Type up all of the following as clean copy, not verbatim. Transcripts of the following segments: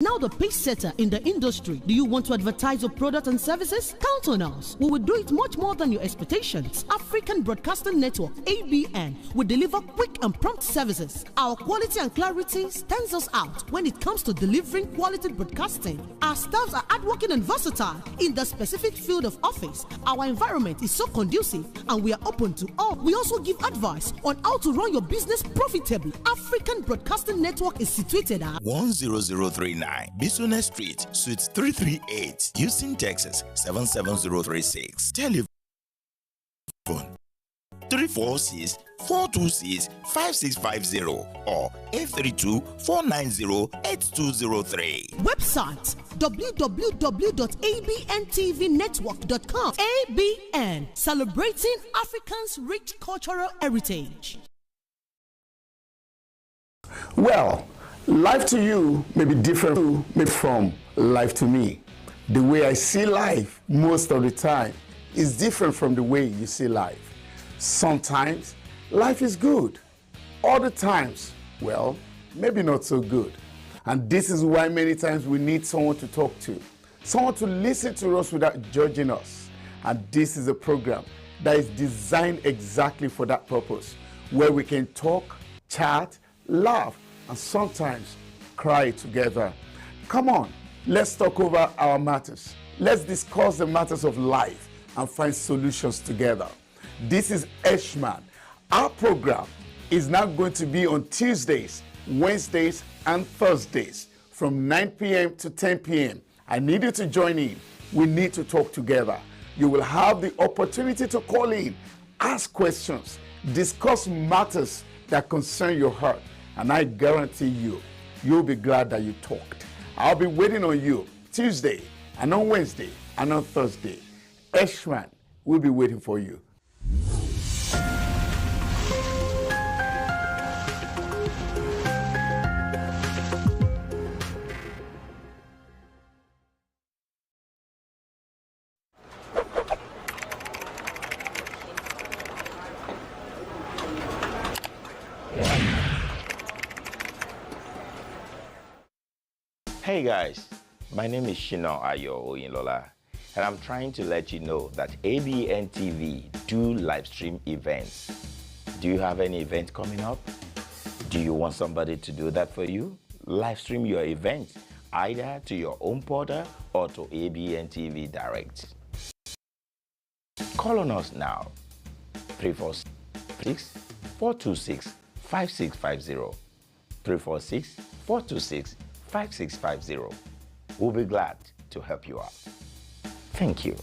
Now the pace setter in the industry. Do you want to advertise your product and services? Count on us. We will do it much more than your expectations. African Broadcasting Network, ABN, will deliver quick and prompt services. Our quality and clarity stands us out when it comes to delivering quality broadcasting. Our staffs are hardworking and versatile in the specific field of office. Our environment is so conducive and we are open to all. We also give advice on how to run your business profitably. African Broadcasting Network is situated at 10039 Business Street, Suite 338, Houston, Texas 77036. Telephone 346-426-5650 or 832-490-8203. Website www.abntvnetwork.com. ABN, celebrating Africans' rich cultural heritage. Well, life to you may be different from life to me. The way I see life most of the time is different from the way you see life. Sometimes life is good. Other times, well, maybe not so good. And this is why many times we need someone to talk to, someone to listen to us without judging us. And this is a program that is designed exactly for that purpose, where we can talk, chat, laugh, and sometimes cry together. Come on, let's talk over our matters. Let's discuss the matters of life and find solutions together. This is Eshman. Our program is now going to be on Tuesdays, Wednesdays, and Thursdays from 9 p.m. to 10 p.m. I need you to join in. We need to talk together. You will have the opportunity to call in, ask questions, discuss matters that concern your heart. And I guarantee you, you'll be glad that you talked. I'll be waiting on you Tuesday and on Wednesday and on Thursday. Eshman will be waiting for you. Hey guys, my name is SHINA OYINLOLA, and I'm trying to let you know that Abntv do live stream events. Do you have any event coming up? Do you want somebody to do that for you? Live stream your event either to your own portal or to Abntv Direct. Call on us now, 346-426-5650, 346-426-5650. We'll be glad to help you out. Thank you.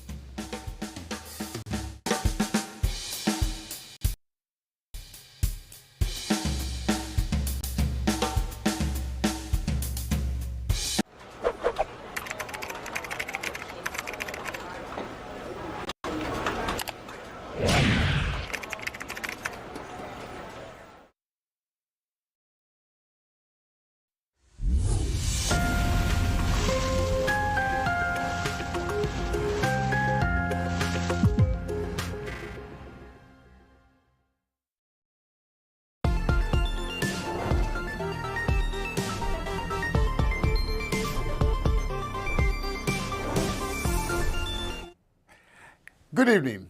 Good evening.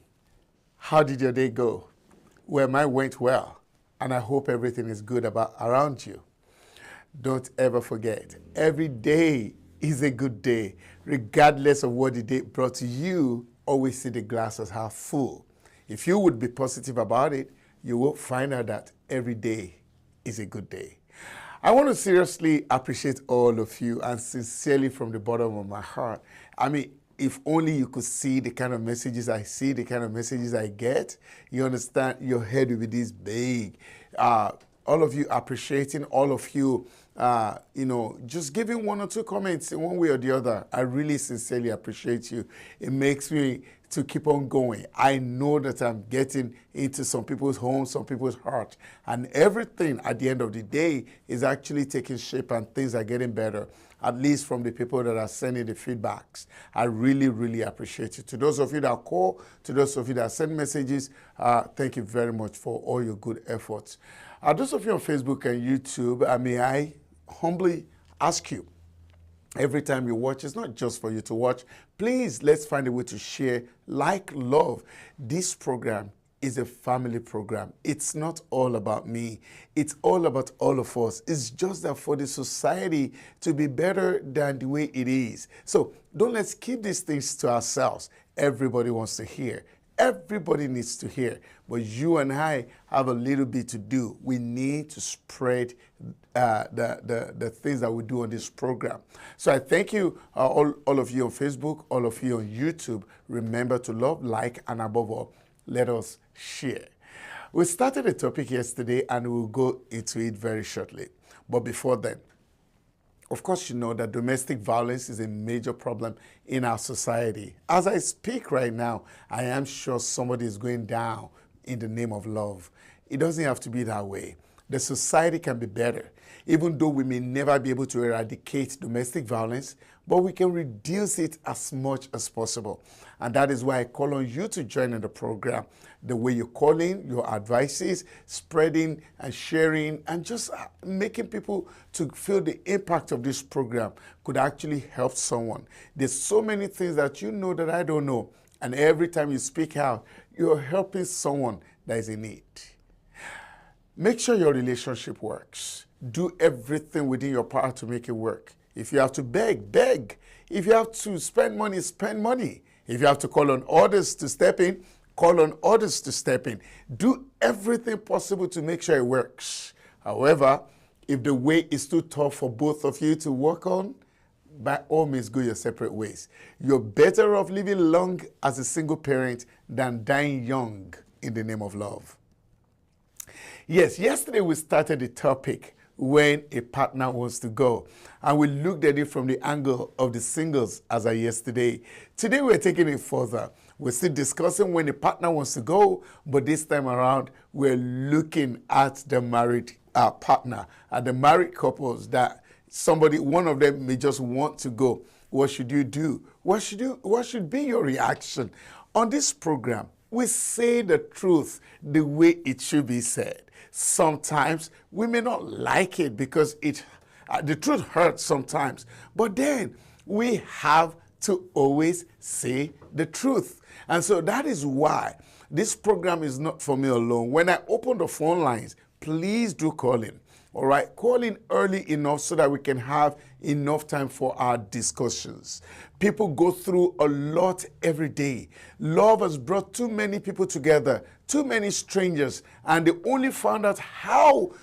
How did your day go? Well, mine went well, and I hope everything is good around you. Don't ever forget, every day is a good day. Regardless of what the day brought to you, always see the glass as half full. If you would be positive about it, you will find out that every day is a good day. I want to seriously appreciate all of you, and sincerely from the bottom of my heart. I mean, if only you could see the kind of messages I see, the kind of messages I get, you understand, your head will be this big. All of you appreciating, all of you, just giving one or two comments in one way or the other. I really sincerely appreciate you. It makes me to keep on going. I know that I'm getting into some people's homes, some people's heart, and everything at the end of the day is actually taking shape and things are getting better, at least from the people that are sending the feedbacks. I really, really appreciate it. To those of you that call, to those of you that send messages, thank you very much for all your good efforts. Those of you on Facebook and YouTube, may I humbly ask you, Every time you watch, it's not just for you to watch. Please, let's find a way to share, like, love. This program is a family program. It's not all about me. It's all about all of us. It's just that for the society to be better than the way it is. So let's keep these things to ourselves. Everybody wants to hear. Everybody needs to hear. But you and I have a little bit to do. We need to spread the things that we do on this program. So I thank you, all of you on Facebook, all of you on YouTube. Remember to love, like, and above all, let us share. We started a topic yesterday and we'll go into it very shortly. But before then, of course, you know that domestic violence is a major problem in our society. As I speak right now, I am sure somebody is going down in the name of love. It doesn't have to be that way. The society can be better, even though we may never be able to eradicate domestic violence, but we can reduce it as much as possible. And that is why I call on you to join in the program. The way you call in, your advices, spreading and sharing, and just making people to feel the impact of this program could actually help someone. There's so many things that you know that I don't know. And every time you speak out, you're helping someone that is in need. Make sure your relationship works. Do everything within your power to make it work. If you have to beg, beg. If you have to spend money, spend money. If you have to call on others to step in, call on others to step in. Do everything possible to make sure it works. However, if the way is too tough for both of you to work on, by all means, go your separate ways. You're better off living long as a single parent than dying young in the name of love. Yes, yesterday we started the topic when a partner wants to go. And we looked at it from the angle of the singles as of yesterday. Today we're taking it further. We're still discussing when a partner wants to go, but this time around we're looking at the married partner, at the married couples that one of them may just want to go. What should you do? What should be your reaction? On this program, we say the truth the way it should be said. Sometimes we may not like it because the truth hurts sometimes. But then we have to always say the truth. And so that is why this program is not for me alone. When I open the phone lines, please do call in. All right, call in early enough so that we can have enough time for our discussions. People go through a lot every day. Love has brought too many people together, too many strangers, and they only found out how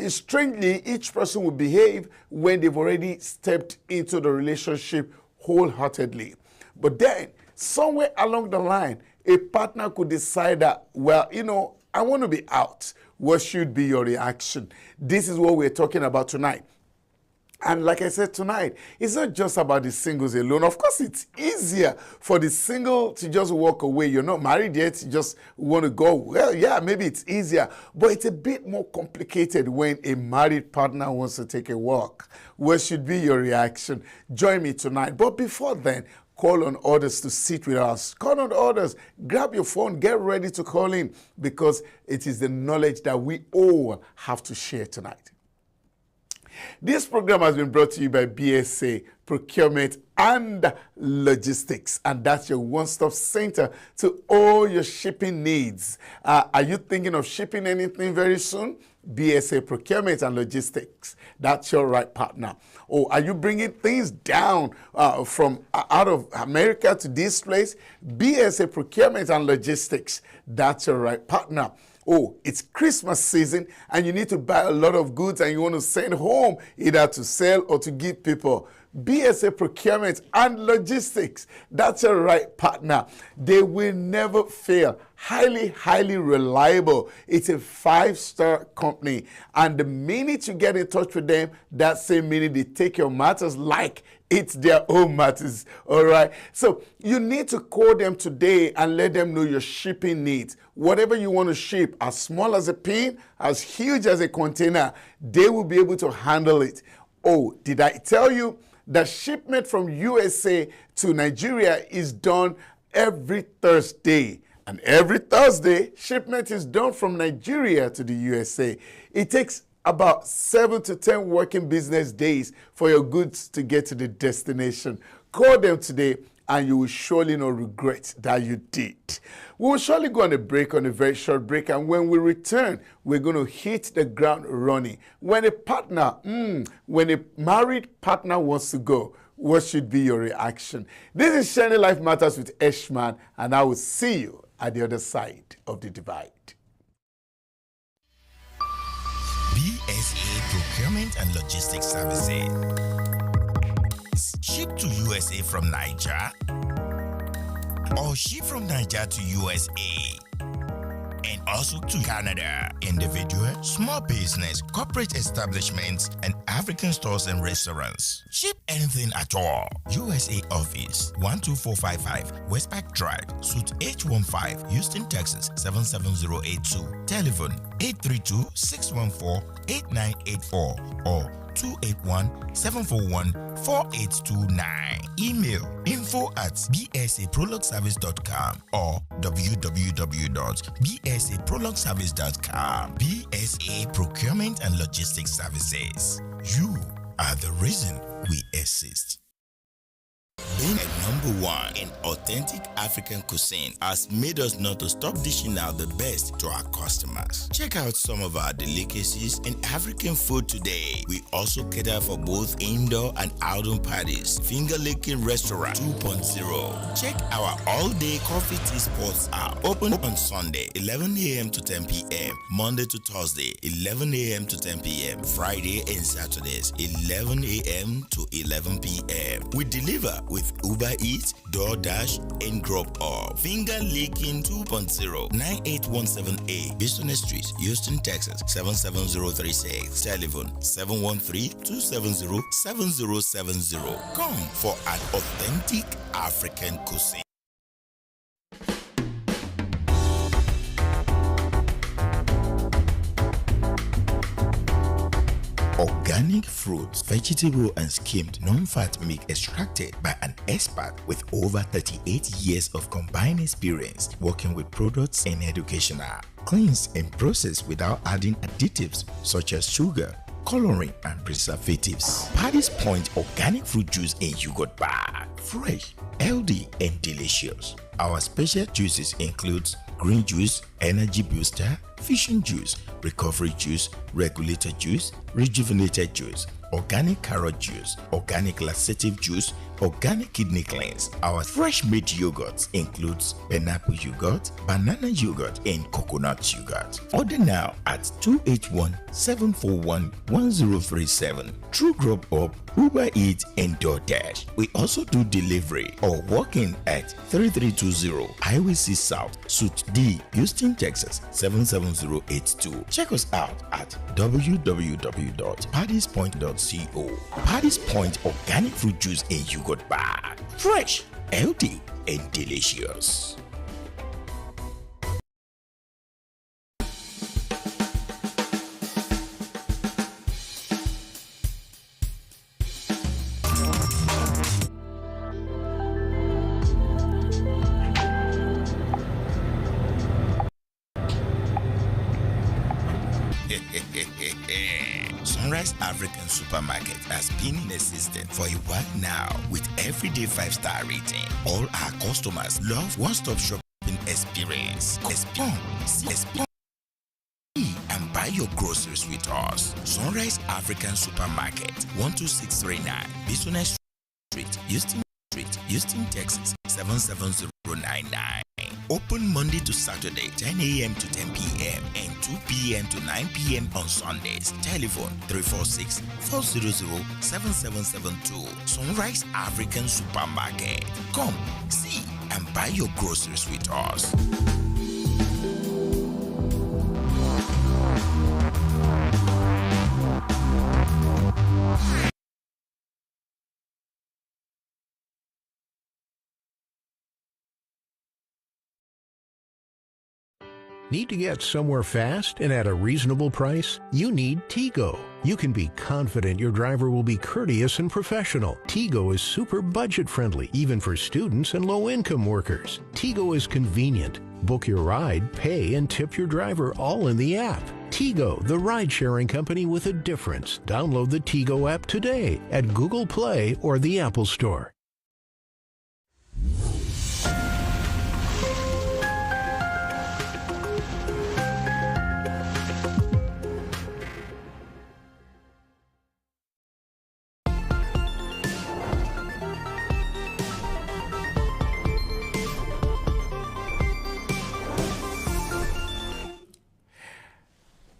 strangely each person will behave when they've already stepped into the relationship wholeheartedly. But then, somewhere along the line, a partner could decide that, well, I want to be out. What should be your reaction? This is what we're talking about tonight. And like I said tonight, it's not just about the singles alone. Of course, it's easier for the single to just walk away. You're not married yet, you just want to go. Well, yeah, maybe it's easier. But it's a bit more complicated when a married partner wants to take a walk. What should be your reaction? Join me tonight. But before then, call on others to sit with us. Call on others. Grab your phone. Get ready to call in because it is the knowledge that we all have to share tonight. This program has been brought to you by BSA Procurement and Logistics, and that's your one-stop center to all your shipping needs. Are you thinking of shipping anything very soon? BSA Procurement and Logistics, that's your right partner. Or are you bringing things down from out of America to this place? BSA Procurement and Logistics, that's your right partner. Oh, it's Christmas season and you need to buy a lot of goods and you want to send home either to sell or to give people. BSA Procurement and Logistics, that's your right partner. They will never fail. Highly, highly reliable. It's a 5-star company. And the minute you get in touch with them, that same minute they take your matters like it's their own matters. All right. So you need to call them today and let them know your shipping needs. Whatever you want to ship, as small as a pin, as huge as a container, they will be able to handle it. Oh, did I tell you that shipment from USA to Nigeria is done every Thursday? And every Thursday, shipment is done from Nigeria to the USA. It takes about 7 to 10 working business days for your goods to get to the destination. Call them today and you will surely not regret that you did. We will surely go on a break, on a very short break, and when we return, we're going to hit the ground running. When when a married partner wants to go, what should be your reaction? This is SHINA Life Matters with Eshman, and I will see you at the other side of the divide. BSA Procurement and Logistics Services. Ship to USA from Niger, or ship from Niger to USA, and also to Canada. Individual, small business, corporate establishments, and African stores and restaurants. Ship anything at all. USA Office, 12455 Westpac Drive, Suite H15, Houston, Texas 77082. Telephone 832-614-8984 or 281-741-4829. Email info@bsaprologservice.com or www.bsaprologservice.com. BSA Procurement and Logistics Services. You are the reason we exist. Being a #1 in authentic African cuisine has made us not to stop dishing out the best to our customers. Check out some of our delicacies and African food today. We also cater for both indoor and outdoor parties. Finger Licking Restaurant 2.0. Check our all-day coffee tea spots out. Open on Sunday, 11 a.m. to 10 p.m. Monday to Thursday, 11 a.m. to 10 p.m. Friday and Saturdays, 11 a.m. to 11 p.m. We deliver with Uber Eats, DoorDash, and Drop Off. Finger Licking 2.0, 98178 Business Street, Houston, Texas 77036. Telephone 713-270-7070. Come for an authentic African cuisine. Organic fruits, vegetable and skimmed non-fat milk extracted by an expert with over 38 years of combined experience working with products and educational. Cleansed and processed without adding additives such as sugar, coloring and preservatives. Paddy's Point organic fruit juice and yogurt bar. Fresh, healthy and delicious. Our special juices includes green juice, energy booster, fusion juice, recovery juice, regulator juice, rejuvenated juice, organic carrot juice, organic laxative juice, organic kidney cleanse. Our fresh made yogurt includes pineapple yogurt, banana yogurt, and coconut yogurt. Order now at 281-741-1037. True Grub Up, Uber Eats, and DoorDash. We also do delivery or walk-in at 3320 Highway C South, Suite D, Houston, Texas 77082. Check us out at www.paddyspoint.co. Paddy's Point organic fruit juice and yogurt bar. Fresh, healthy, and delicious. Sunrise African Supermarket has been in existence for a while now with everyday 5-star rating. All our customers love one-stop shopping experience. And buy your groceries with us. Sunrise African Supermarket, 12639 Business Street, Houston, Texas 77099. Open Monday to Saturday, 10 a.m. to 10 p.m. and 2 p.m. to 9 p.m. on Sundays. Telephone 346-400-7772. Sunrise African Supermarket. Come, see, and buy your groceries with us. Need to get somewhere fast and at a reasonable price? You need Tigo. You can be confident your driver will be courteous and professional. Tigo is super budget friendly, even for students and low-income workers. Tigo is convenient, Book your ride, pay, and tip your driver all in the app. Tigo, the ride-sharing company with a difference. Download the Tigo app today at Google Play or the Apple Store.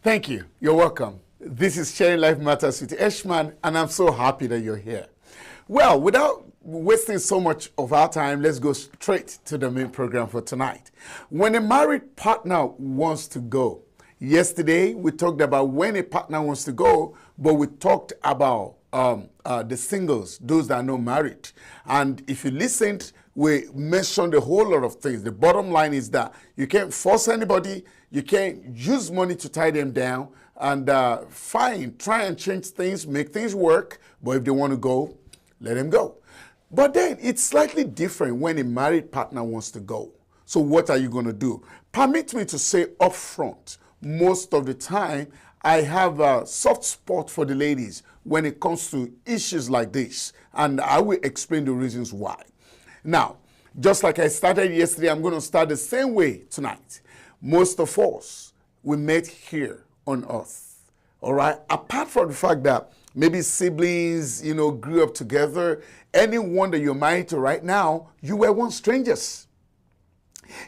Thank you. You're welcome. This is Sharing Life Matters with Eshman, and I'm so happy that you're here. Well, without wasting so much of our time, let's go straight to the main program for tonight. When a married partner wants to go. Yesterday, we talked about when a partner wants to go, but we talked about the singles, those that are not married. And if you listened, we mentioned a whole lot of things. The bottom line is that you can't force anybody. You can't use money to tie them down. And fine, try and change things, make things work. But if they want to go, let them go. But then it's slightly different when a married partner wants to go. So what are you going to do? Permit me to say up front, most of the time, I have a soft spot for the ladies when it comes to issues like this. And I will explain the reasons why. Now, just like I started yesterday, I'm going to start the same way tonight. Most of us, we met here on earth, all right? Apart from the fact that maybe siblings, grew up together, anyone that you're married to right now, you were once strangers.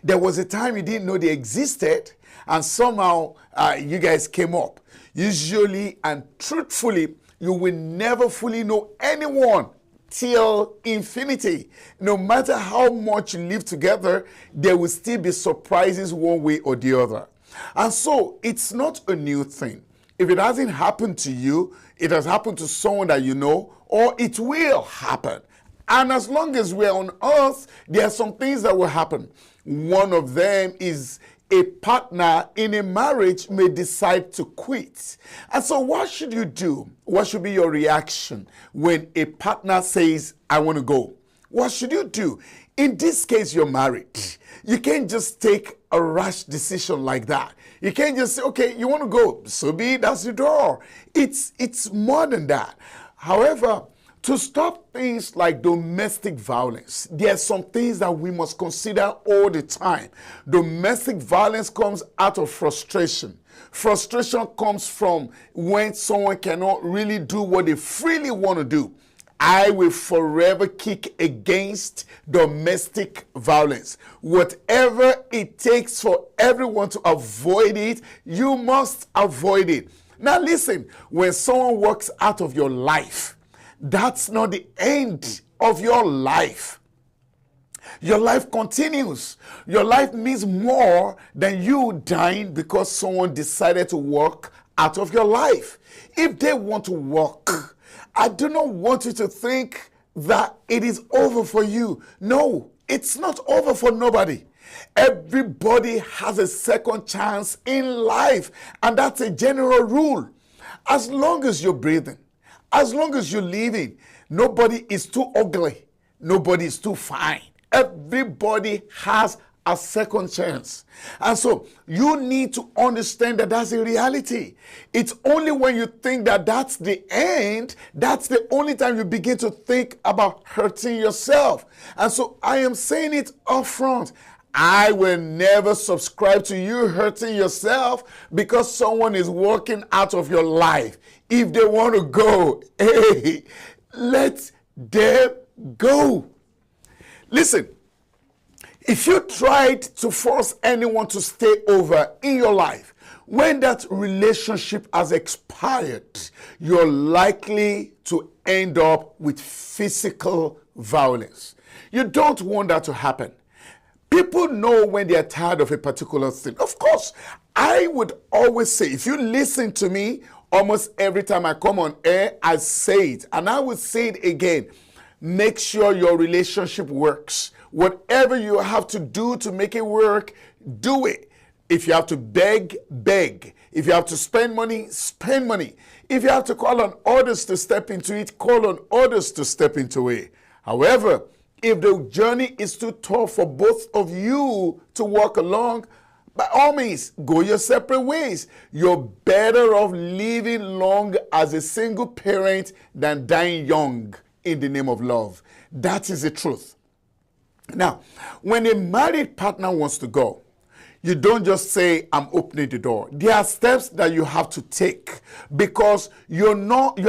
There was a time you didn't know they existed, and somehow you guys came up. Usually and truthfully, you will never fully know anyone till infinity. No matter how much you live together, there will still be surprises one way or the other. And so it's not a new thing. If it hasn't happened to you, it has happened to someone that you know, or it will happen. And as long as we're on earth, there are some things that will happen. One of them is a partner in a marriage may decide to quit. And so what should you do? What should be your reaction when a partner says, I want to go? What should you do? In this case, you're married. You can't just take a rash decision like that. You can't just say, okay, you want to go, so be it, that's the door. It's more than that. However, to stop things like domestic violence, there are some things that we must consider all the time. Domestic violence comes out of frustration. Frustration comes from when someone cannot really do what they freely want to do. I will forever kick against domestic violence. Whatever it takes for everyone to avoid it, you must avoid it. Now listen, when someone walks out of your life, that's not the end of your life. Your life continues. Your life means more than you dying because someone decided to walk out of your life. If they want to walk, I do not want you to think that it is over for you. No, it's not over for nobody. Everybody has a second chance in life, and that's a general rule. As long as you're breathing, as long as you're living, nobody is too ugly. Nobody is too fine. Everybody has a second chance. And so you need to understand that that's a reality. It's only when you think that that's the end, that's the only time you begin to think about hurting yourself. And so I am saying it up front. I will never subscribe to you hurting yourself because someone is walking out of your life. If they want to go, hey, let them go. Listen, if you tried to force anyone to stay over in your life, when that relationship has expired, you're likely to end up with physical violence. You don't want that to happen. People know when they are tired of a particular thing. Of course, I would always say, if you listen to me, almost every time I come on air, I say it. And I will say it again. Make sure your relationship works. Whatever you have to do to make it work, do it. If you have to beg, beg. If you have to spend money, spend money. If you have to call on others to step into it, call on others to step into it. However, If the journey is too tough for both of you to walk along, by all means, go your separate ways. You're better off living long as a single parent than dying young in the name of love. That is the truth. Now, when a married partner wants to go, you don't just say, I'm opening the door. There are steps that you have to take because you are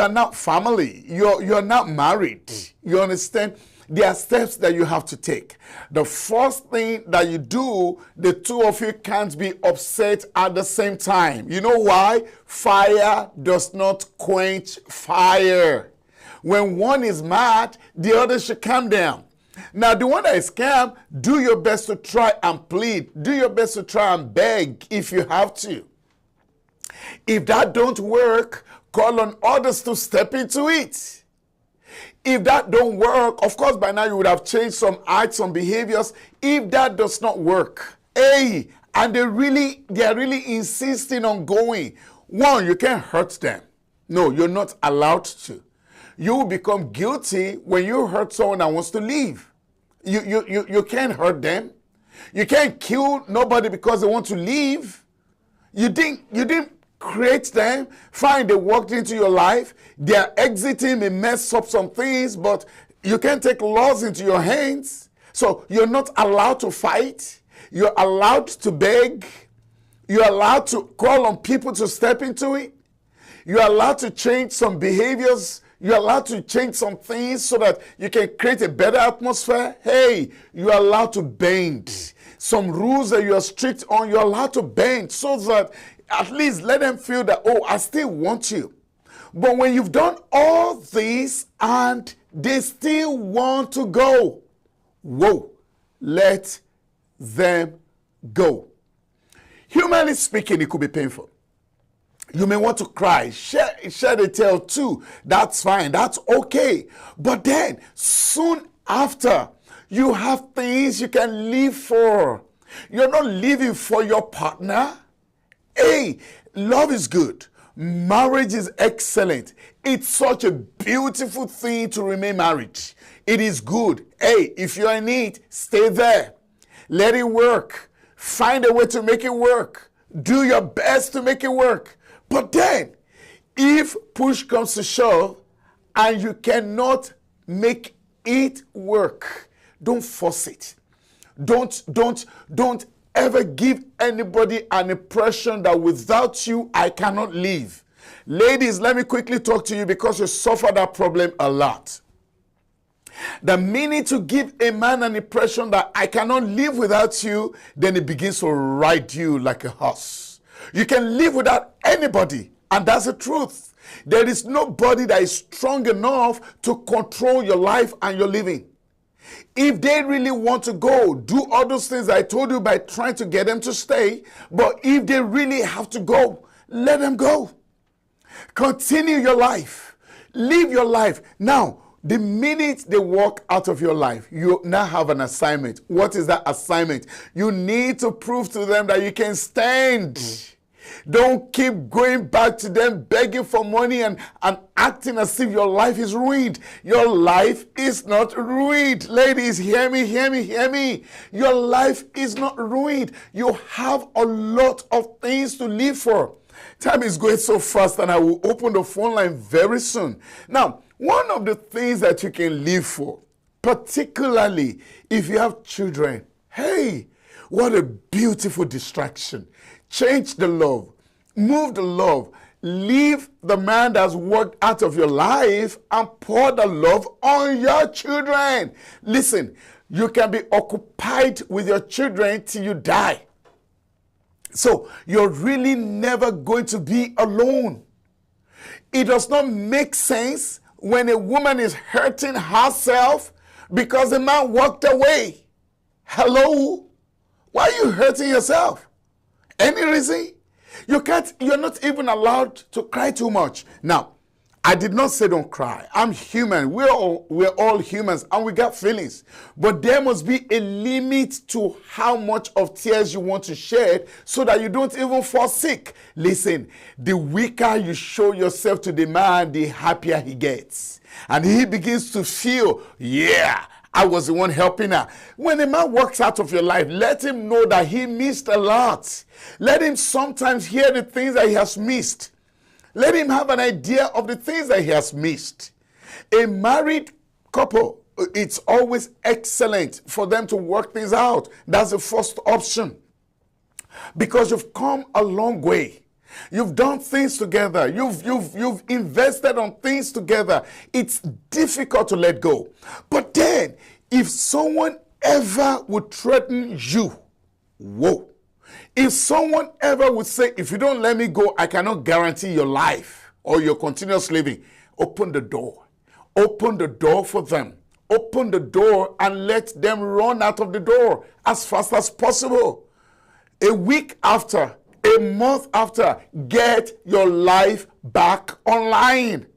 not family. You're not married. You understand? There are steps that you have to take. The first thing that you do, the two of you can't be upset at the same time. You know why? Fire does not quench fire. When one is mad, the other should calm down. Now, the one that is calm, do your best to try and plead. Do your best to try and beg if you have to. If that don't work, call on others to step into it. If that don't work, of course, by now you would have changed some acts, some behaviors. If that does not work, and they are really insisting on going. One, you can't hurt them. No, you're not allowed to. You will become guilty when you hurt someone that wants to leave. You can't hurt them. You can't kill nobody because they want to leave. You didn't create them. Fine, they walked into your life. They are exiting, may mess up some things, but you can't take laws into your hands. So you're not allowed to fight. You're allowed to beg. You're allowed to call on people to step into it. You're allowed to change some behaviors. You're allowed to change some things so that you can create a better atmosphere. Hey, you're allowed to bend. Some rules that you are strict on, you're allowed to bend so that at least let them feel that, oh, I still want you. But when you've done all this and they still want to go, whoa, let them go. Humanly speaking, it could be painful. You may want to cry, share the tale too. That's fine, that's okay. But then, soon after, you have things you can live for. You're not living for your partner. Hey, love is good. Marriage is excellent. It's such a beautiful thing to remain married. It is good. Hey, if you're in it, stay there. Let it work. Find a way to make it work. Do your best to make it work. But then, if push comes to shove and you cannot make it work, don't force it. Don't ever give anybody an impression that without you, I cannot live. Ladies, let me quickly talk to you because you suffer that problem a lot. The minute you give a man an impression that I cannot live without you, then he begins to ride you like a horse. You can live without anybody, and that's the truth. There is nobody that is strong enough to control your life and your living. If they really want to go, do all those things I told you by trying to get them to stay. But if they really have to go, let them go. Continue your life. Live your life. Now, the minute they walk out of your life, you now have an assignment. What is that assignment? You need to prove to them that you can stand. Don't keep going back to them begging for money and acting as if your life is ruined. Your life is not ruined. Ladies, hear me, hear me, hear me. Your life is not ruined. You have a lot of things to live for. Time is going so fast and I will open the phone line very soon. Now, one of the things that you can live for, particularly if you have children, hey, what a beautiful distraction. Change the love. Move the love. Leave the man that's walked out of your life and pour the love on your children. Listen, you can be occupied with your children till you die. So you're really never going to be alone. It does not make sense when a woman is hurting herself because the man walked away. Hello? Why are you hurting yourself? Any reason? You're not even allowed to cry too much. Now, I did not say don't cry. I'm human. We're all humans and we got feelings. But there must be a limit to how much of tears you want to shed so that you don't even fall sick. Listen, the weaker you show yourself to the man, the happier he gets. And he begins to feel, yeah, I was the one helping her. When a man walks out of your life, let him know that he missed a lot. Let him sometimes hear the things that he has missed. Let him have an idea of the things that he has missed. A married couple, it's always excellent for them to work things out. That's the first option. Because you've come a long way. You've done things together. You've invested on things together. It's difficult to let go. But then, if someone ever would threaten you, whoa. If someone ever would say, if you don't let me go, I cannot guarantee your life or your continuous living, open the door. Open the door for them. Open the door and let them run out of the door as fast as possible. A week after, a month after, get your life back online.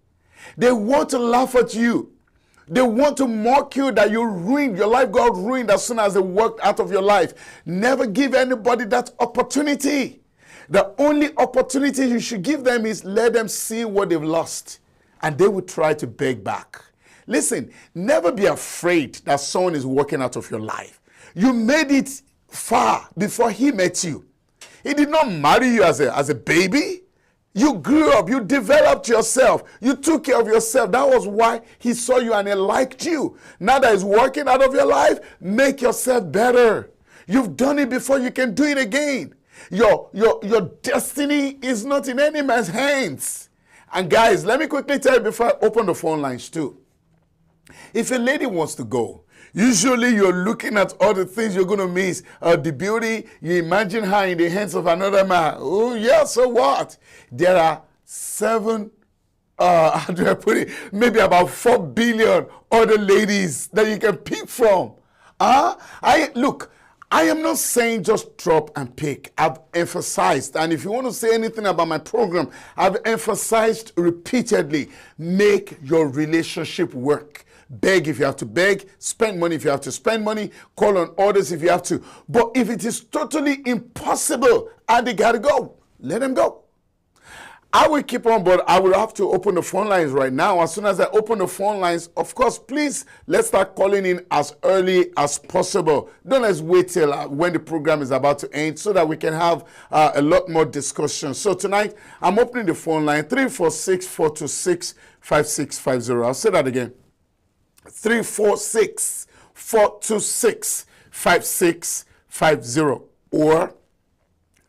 They want to laugh at you. They want to mock you that you ruined, your life got ruined as soon as they walked out of your life. Never give anybody that opportunity. The only opportunity you should give them is let them see what they've lost, and they will try to beg back. Listen, never be afraid that someone is walking out of your life. You made it far before he met you. He did not marry you as a baby. You grew up, you developed yourself, you took care of yourself. That was why he saw you and he liked you. Now that he's working out of your life, make yourself better. You've done it before, you can do it again. Your destiny is not in any man's hands. And guys, let me quickly tell you before I open the phone lines too. If a lady wants to go, usually you're looking at all the things you're going to miss. The beauty, you imagine her in the hands of another man. Oh, yeah, so what? There are how do I put it? Maybe about 4 billion other ladies that you can pick from. Look, I am not saying just drop and pick. I've emphasized, and if you want to say anything about my program, I've emphasized repeatedly, make your relationship work. Beg if you have to beg, spend money if you have to spend money, call on others if you have to. But if it is totally impossible and they got to go, let them go. I will keep on, but I will have to open the phone lines right now. As soon as I open the phone lines, of course, please, let's start calling in as early as possible. Don't let's wait till when the program is about to end so that we can have a lot more discussion. So tonight, I'm opening the phone line, 346-426-5650. I'll say that again. 346-426-5650 or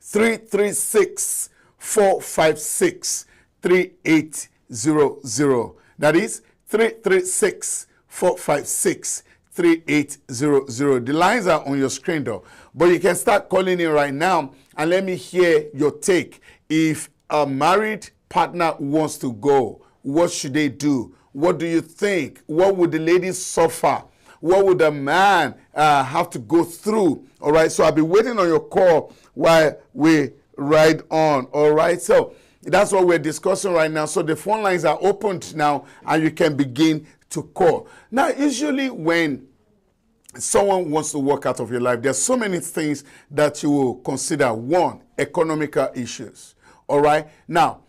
336-456-3800. That is 336-456-3800. The lines are on your screen though, but you can start calling in right now and let me hear your take. If a married partner wants to go, what should they do? What do you think? What would the ladies suffer? What would the man have to go through? All right, so I'll be waiting on your call while we ride on. All right, so that's what we're discussing right now. So the phone lines are opened now and you can begin to call. Now, usually when someone wants to walk out of your life, there's so many things that you will consider. One, economical issues. All right, now,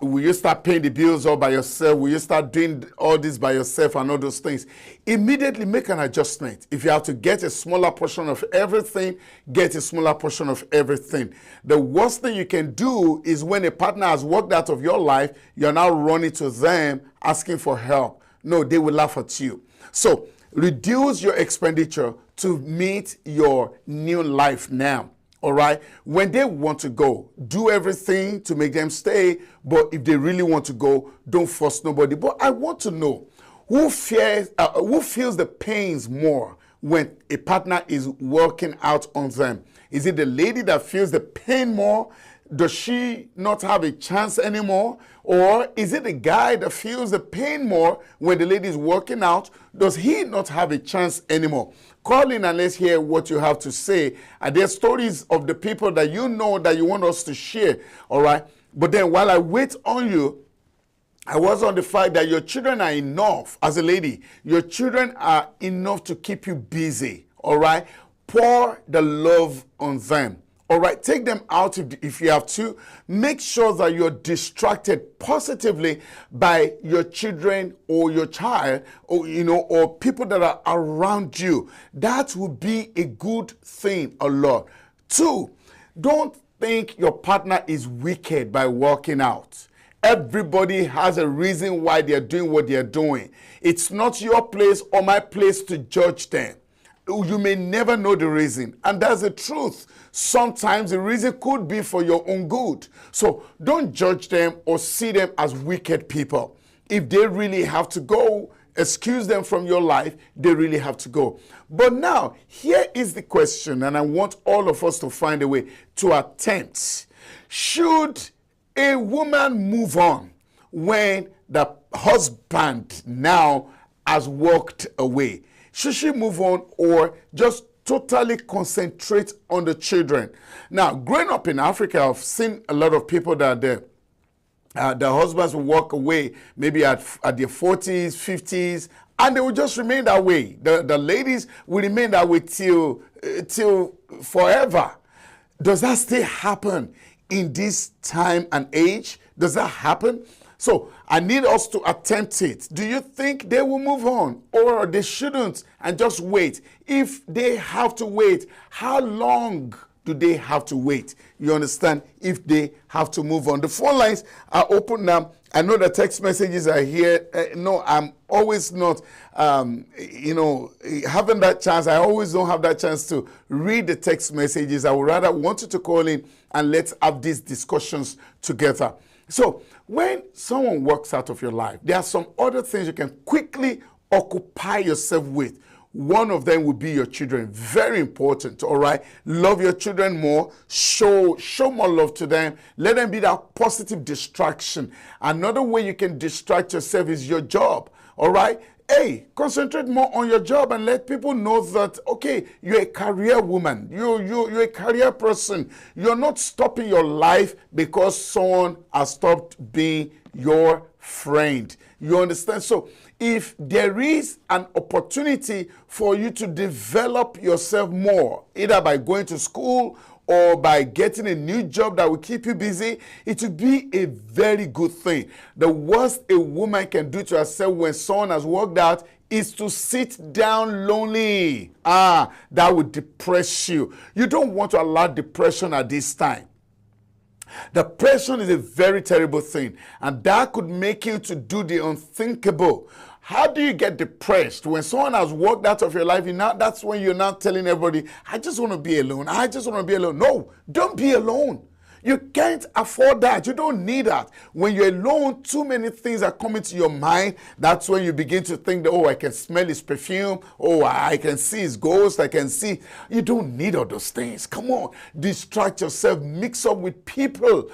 will you start paying the bills all by yourself? Will you start doing all this by yourself and all those things? Immediately make an adjustment. If you have to get a smaller portion of everything, get a smaller portion of everything. The worst thing you can do is when a partner has walked out of your life, you're now running to them asking for help. No, they will laugh at you. So reduce your expenditure to meet your new life now. All right. When they want to go, do everything to make them stay. But if they really want to go, don't force nobody. But I want to know who feels the pains more when a partner is working out on them. Is it the lady that feels the pain more? Does she not have a chance anymore? Or is it the guy that feels the pain more when the lady is working out? Does he not have a chance anymore? Call in and let's hear what you have to say. Are there stories of the people that you know that you want us to share? All right. But then while I wait on you, I was on the fact that your children are enough. As a lady, your children are enough to keep you busy. All right. Pour the love on them. All right, take them out if you have to. Make sure that you're distracted positively by your children or your child, or or people that are around you. That would be a good thing a lot. 2, don't think your partner is wicked by walking out. Everybody has a reason why they're doing what they're doing. It's not your place or my place to judge them. You may never know the reason, and that's the truth. Sometimes the reason could be for your own good. So don't judge them or see them as wicked people. If they really have to go, excuse them from your life, they really have to go. But now, here is the question, and I want all of us to find a way to attempt. Should a woman move on when the husband now has walked away? Should she move on or just totally concentrate on the children? Now, growing up in Africa, I've seen a lot of people that the husbands will walk away maybe at their 40s, 50s, and they will just remain that way. The ladies will remain that way till forever. Does that still happen in this time and age? Does that happen? So I need us to attempt it. Do you think they will move on or they shouldn't and just wait? If they have to wait, how long do they have to wait? You understand? If they have to move on. The phone lines are open now. I know the text messages are here. No, I'm always not, having that chance. I always don't have that chance to read the text messages. I would rather want you to call in and let's have these discussions together. So when someone walks out of your life, there are some other things you can quickly occupy yourself with. One of them will be your children. Very important, all right? Love your children more. Show more love to them. Let them be that positive distraction. Another way you can distract yourself is your job, all right? Hey, concentrate more on your job and let people know that, okay, you're a career woman. You're a career person. You're not stopping your life because someone has stopped being your friend. You understand? So if there is an opportunity for you to develop yourself more, either by going to school or by getting a new job that will keep you busy, it will be a very good thing. The worst a woman can do to herself when someone has walked out is to sit down lonely. That would depress you. You don't want to allow depression at this time. Depression is a very terrible thing, and that could make you to do the unthinkable. How do you get depressed? When someone has walked out of your life, that's when you're not telling everybody, I just want to be alone. I just want to be alone. No, don't be alone. You can't afford that. You don't need that. When you're alone, too many things are coming to your mind. That's when you begin to think that, I can smell his perfume. I can see his ghost. I can see. You don't need all those things. Come on. Distract yourself. Mix up with people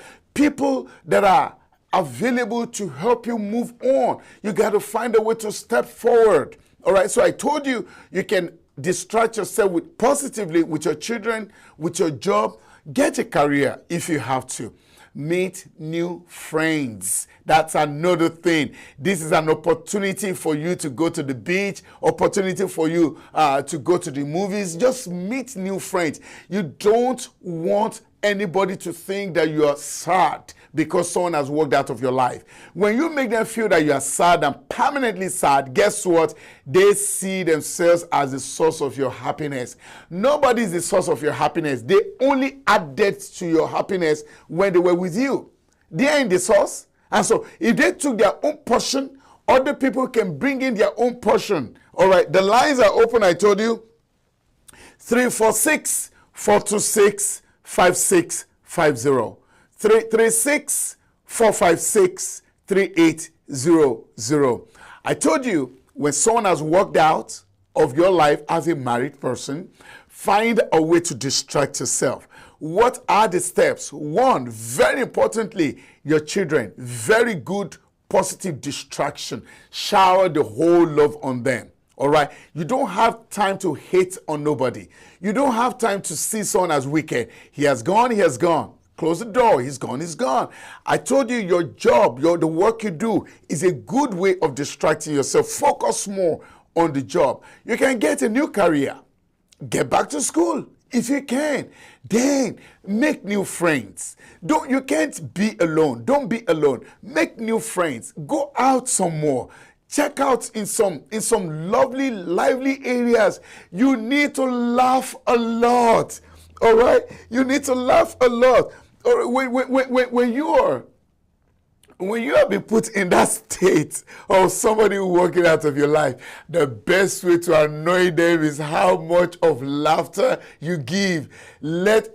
that are available to help you move on. You got to find a way to step forward. All right. So I told you, you can distract yourself positively with your children, with your job. Get a career if you have to. Meet new friends. That's another thing. This is an opportunity for you to go to the beach, opportunity for you to go to the movies. Just meet new friends. You don't want anybody to think that you are sad because someone has walked out of your life. When you make them feel that you are sad and permanently sad, guess what? They see themselves as the source of your happiness. Nobody is the source of your happiness. They only added to your happiness when they were with you. They are in the source. And so if they took their own portion, other people can bring in their own portion. All right, the lines are open, I told you. 346-426-5650. 336-456-3800. I told you, when someone has walked out of your life as a married person, find a way to distract yourself. What are the steps? One, very importantly, your children. Very good, positive distraction. Shower the whole love on them. All right? You don't have time to hate on nobody. You don't have time to see someone as wicked. He has gone, he has gone. Close the door. He's gone, he's gone. I told you your job, the work you do is a good way of distracting yourself. Focus more on the job. You can get a new career. Get back to school. If you can, then make new friends. You can't be alone. Don't be alone. Make new friends. Go out some more. Check out in some lovely, lively areas. You need to laugh a lot. All right? You need to laugh a lot. All right? When you have been put in that state of somebody walking out of your life, the best way to annoy them is how much of laughter you give.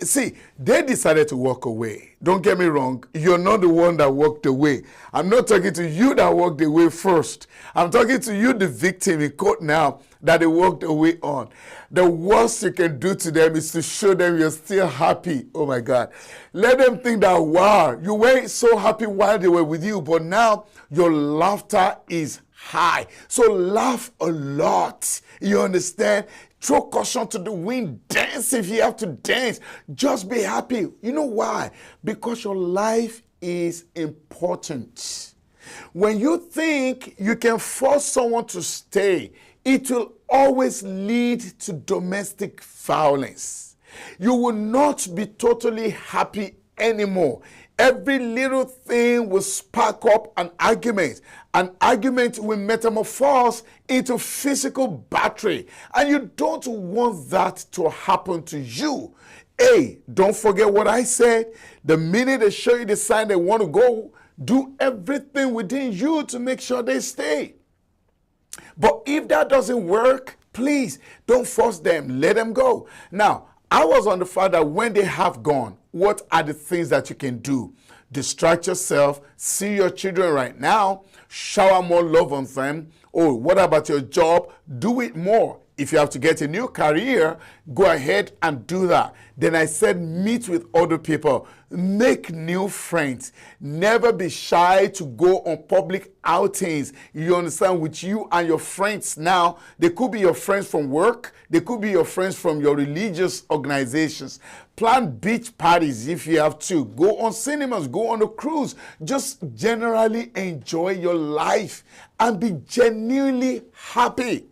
See, they decided to walk away. Don't get me wrong. You're not the one that walked away. I'm not talking to you that walked away first. I'm talking to you, the victim in court now, that they walked away on. The worst you can do to them is to show them you're still happy. Oh my God. Let them think that, wow, you weren't so happy while they were with you, but now your laughter is high. So laugh a lot. You understand? Throw caution to the wind. Dance if you have to dance. Just be happy. You know why? Because your life is important. When you think you can force someone to stay, it will always lead to domestic violence. You will not be totally happy anymore. Every little thing will spark up an argument. An argument will metamorphose into physical battery. And you don't want that to happen to you. Hey, don't forget what I said. The minute they show you the sign they want to go, do everything within you to make sure they stay. But if that doesn't work, please don't force them. Let them go. Now, I was on the fact that when they have gone, what are the things that you can do? Distract yourself. See your children right now. Shower more love on them. Oh, what about your job? Do it more. If you have to get a new career, go ahead and do that. Then I said, meet with other people. Make new friends. Never be shy to go on public outings. You understand? With you and your friends now. They could be your friends from work. They could be your friends from your religious organizations. Plan beach parties if you have to. Go on cinemas. Go on a cruise. Just generally enjoy your life and be genuinely happy.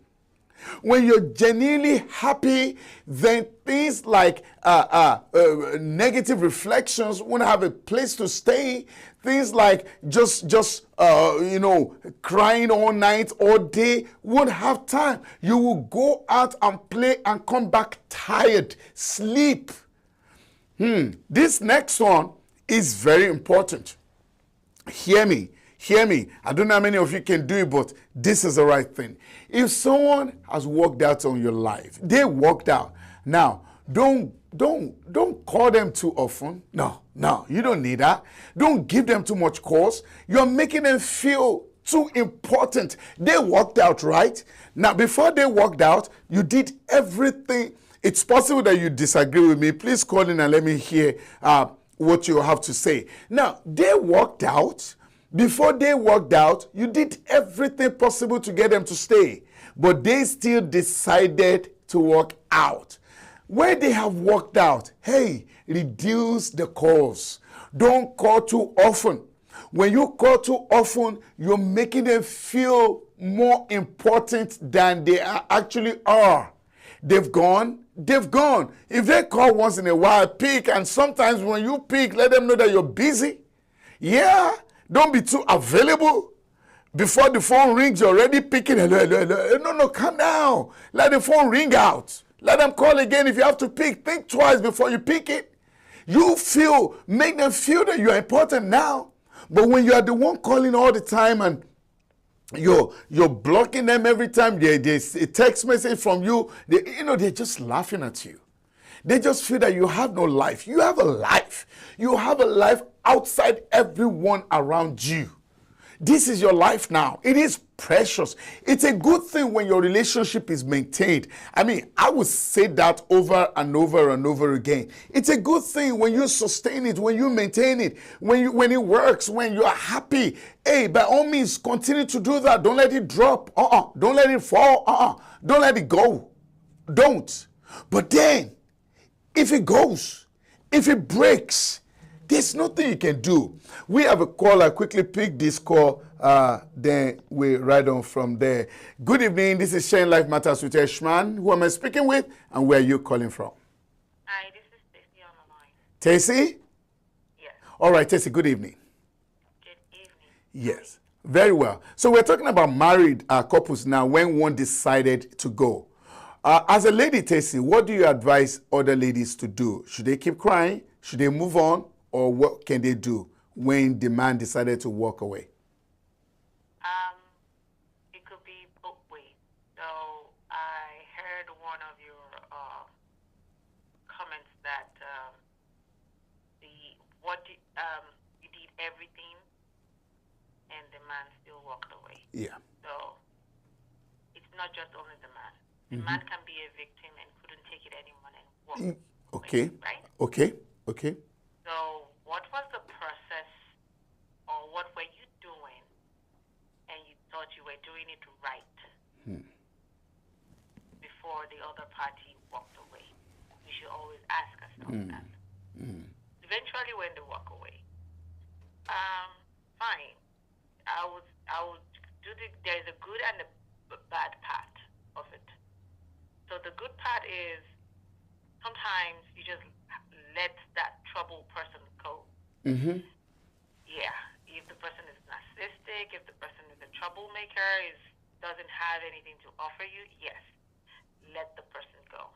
When you're genuinely happy, then things like negative reflections won't have a place to stay. Things like just crying all night, all day, won't have time. You will go out and play and come back tired. Sleep. This next one is very important. Hear me. Hear me. I don't know how many of you can do it, but this is the right thing. If someone has walked out on your life, they walked out. Now, don't call them too often. No, you don't need that. Don't give them too much calls. You're making them feel too important. They walked out, right? Now, before they walked out, you did everything. It's possible that you disagree with me. Please call in and let me hear what you have to say. Now, they walked out. Before they walked out, you did everything possible to get them to stay, but they still decided to walk out. When they have walked out, hey, reduce the calls. Don't call too often. When you call too often, you're making them feel more important than they actually are. They've gone. If they call once in a while, pick, and sometimes when you pick, let them know that you're busy. Yeah. Don't be too available. Before the phone rings, you're already picking. No, calm down. Let the phone ring out. Let them call again if you have to pick. Think twice before you pick it. Make them feel that you're important now. But when you are the one calling all the time and you're blocking them every time there's a text message from you, they're just laughing at you. They just feel that you have no life. You have a life. You have a life outside everyone around you. This is your life now. It is precious. It's a good thing when your relationship is maintained. I mean, I would say that over and over and over again. It's a good thing when you sustain it, when you maintain it, when it works, when you are happy. Hey, by all means, continue to do that. Don't let it drop. Don't let it fall. Don't let it go. Don't. But then, if it goes, if it breaks, there's nothing you can do. We have a call. I quickly pick this call. Then we ride on from there. Good evening. This is Sharing Life Matters with Eshman. Who am I speaking with? And where are you calling from? Tessie? Yes. All right, Tessie, good evening. Good evening. Yes, very well. So we're talking about married couples now when one decided to go. As a lady, Tessie, what do you advise other ladies to do? Should they keep crying? Should they move on? Or what can they do when the man decided to walk away? It could be both ways. So I heard one of your comments that you did everything and the man still walked away. Yeah. So it's not just only the man. The man can be a victim and couldn't take it anymore and walk Okay. away, right? Okay. Okay. So what was the process, or what were you doing and you thought you were doing it right before the other party walked away? We should always ask ourselves that. Eventually when they walk away, fine. I would do there's a good and a bad part of it. So the good part is sometimes you just let that troubled person go. Yeah, if the person is narcissistic, if the person is a troublemaker, doesn't have anything to offer you, yes, let the person go.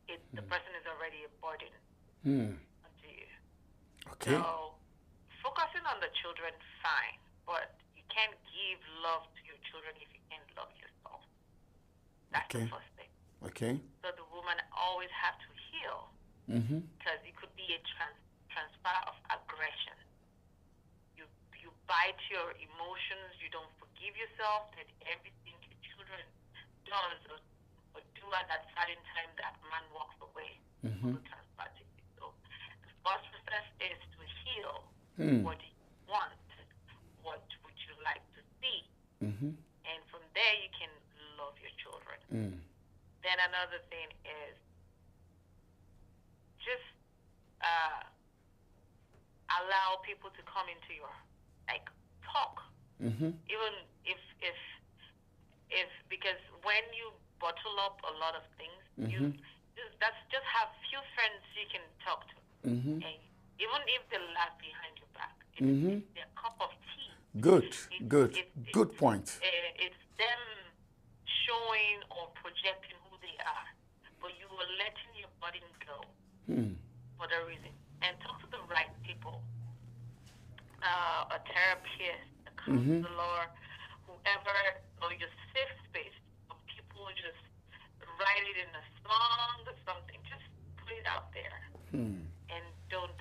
If the person is already a burden onto you. Okay. So focusing on the children, fine, but you can't give love to your children if you can't love yourself. That's the first thing. Okay. So the woman always have to heal, because it could be a transfer of aggression. You bite your emotions, you don't forgive yourself, that everything your children does or do at that certain time that man walks away will transfer to you. So the first process is to heal. What do you want? What would you like to see? And from there you can love your children. Then another thing is just allow people to come into your, talk. Even if because when you bottle up a lot of things, you just have few friends you can talk to. And even if they laugh behind your back, it's their cup of tea. Good point. It's them showing or projecting who they are, but you are letting your body go for the reason. And talk to the right people, a therapist, a counselor, whoever, or your safe space. Some people just write it in a song or something. Just put it out there, and don't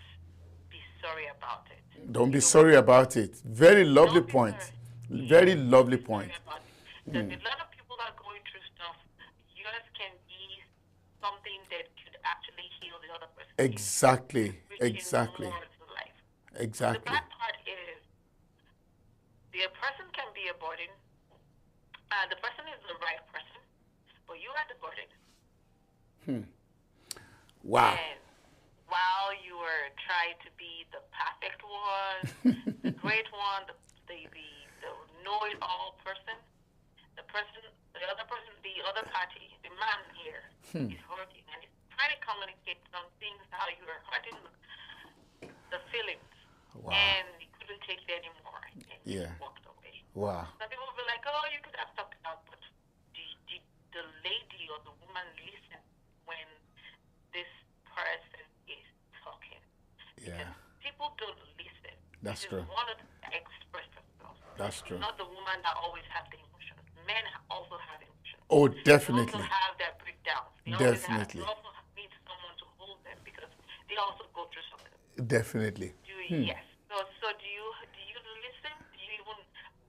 be sorry about it. Don't be sorry about it. Very lovely point. Very lovely point. Because a lot of people are going through stuff. Yours can be something that could actually heal the other person. Exactly. More to life. Exactly. The bad part is the person can be a burden. The person is the right person, but you are the burden. Wow. And while you were trying to be the perfect one, the great one, the know-it-all person, the other party, the man here is hurting, and he's trying to communicate some things how you are hurting the feelings. Wow. And he couldn't take it anymore, and he walked away. Wow. Some people will be like, oh, you could have talked it out, but did the lady or the woman listen when this person is talking? Yeah. Because people don't listen. That's They true. just want to express themselves. That's true. It's not the woman that always have the emotions. Men also have emotions. Oh, They definitely. also have their breakdowns. Definitely. They also need someone to hold them because they also go through something. Definitely. Yes. So do you listen? Do you even